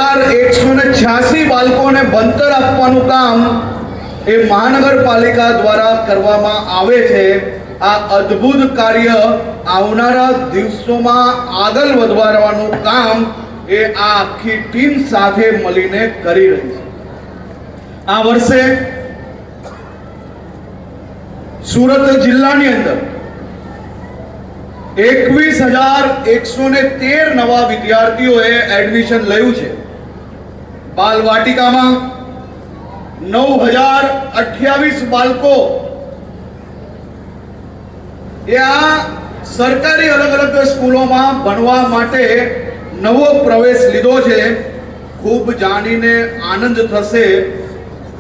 186 બાળકોને ભણતર આપવાનું કામ એ મહાનગરપાલિકા દ્વારા કરવામાં આવે છે। આ અદ્ભુત કાર્ય આવનારા દિવસોમાં આગળ વધારવાનું કામ એ આ આખી ટીમ સાથે મળીને કરી રહી છે। આ વર્ષે સુરત જિલ્લાની અંદર 21,113 નવા વિદ્યાર્થીઓએ એડમિશન લયું છે। બાલવાટિકામાં 9,028 બાળકો એ આ સરકારી અલગ અલગ સ્કૂલોમાં ભણવા માટે નવો પ્રવેશ લીધો છે। ખૂબ જાણીને આનંદ થશે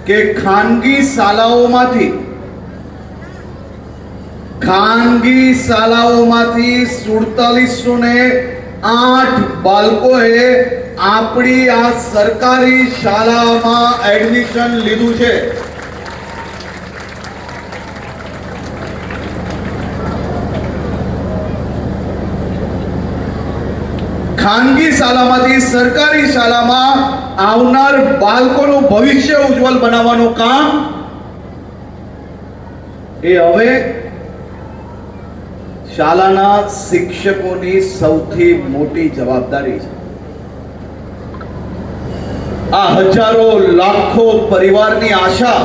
કે ખાનગી શાળાઓમાંથી 4708 બાળકોએ આપણી આ સરકારી શાળામાં એડમિશન લીધું છે। ખાનગી શાળામાંથી સરકારી શાળામાં આવનાર બાળકોનું ભવિષ્ય ઉજ્જવળ બનાવવાનું કામ એ હવે શાળાના શિક્ષકોની સૌથી મોટી જવાબદારી છે। આ હજારો લાખો પરિવારની આશા,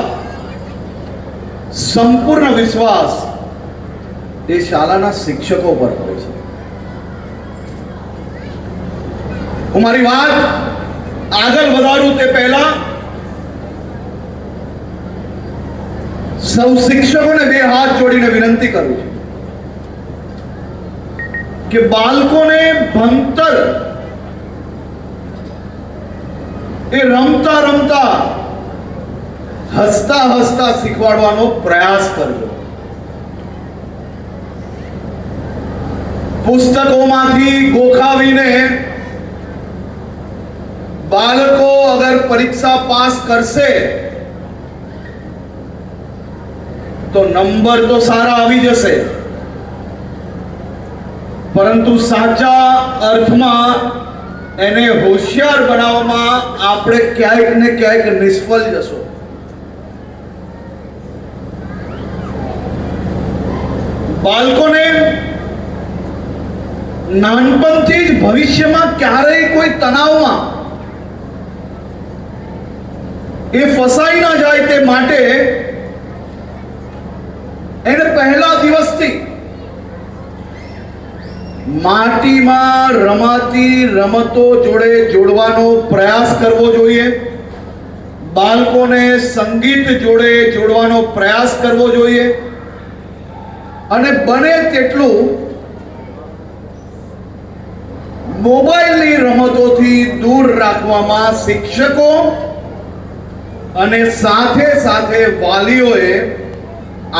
સંપૂર્ણ વિશ્વાસ એ શાળાના શિક્ષકો પર હોય છે। હું મારી વાત આગળ વધારું તે પહેલા સૌ શિક્ષકોને બે હાથ જોડીને વિનંતી કરું છું કે બાળકોને ભણતર એ રમતા રમતા, હસતા હસતા શીખવાડવાનો પ્રયાસ કરજો। પુસ્તકોમાંથી ગોખાવીને બાળકો અગર પરીક્ષા પાસ કરશે તો નંબર તો સારા આવી જશે, પરંતુ સાચા અર્થમાં એને હોશિયાર બનાવવામાં આપણે ક્યાંક ને ક્યાંક નિષ્ફળ જશું। બાળકોને નાનપણથી જ ભવિષ્યમાં ક્યારેય કોઈ તણાવમાં એ ફસાઈ ના જાય તે માટે એને પહેલા દિવસથી માટીમાં રમાતી રમતો જોડે જોડવાનો પ્રયાસ કરવો જોઈએ। બાળકોને સંગીત જોડે જોડવાનો પ્રયાસ કરવો જોઈએ અને બને તેટલું મોબાઈલની રમતોથી દૂર રાખવામાં શિક્ષકો અને સાથે સાથે વાલીઓએ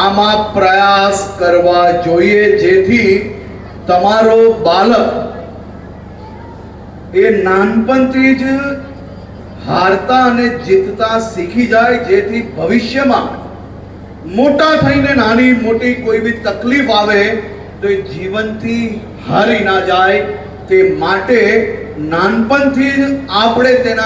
આમાં પ્રયાસ કરવા જોઈએ, જેથી તમારો બાળક એ નાનપણથી જ હારતા અને જીતતા શીખી જાય, જેથી ભવિષ્યમાં મોટા થઈને નાની મોટી કોઈ બી તકલીફ આવે તો એ જીવનથી હારી ના જાય। તે માટે નાનપણથી જ આપણે તેના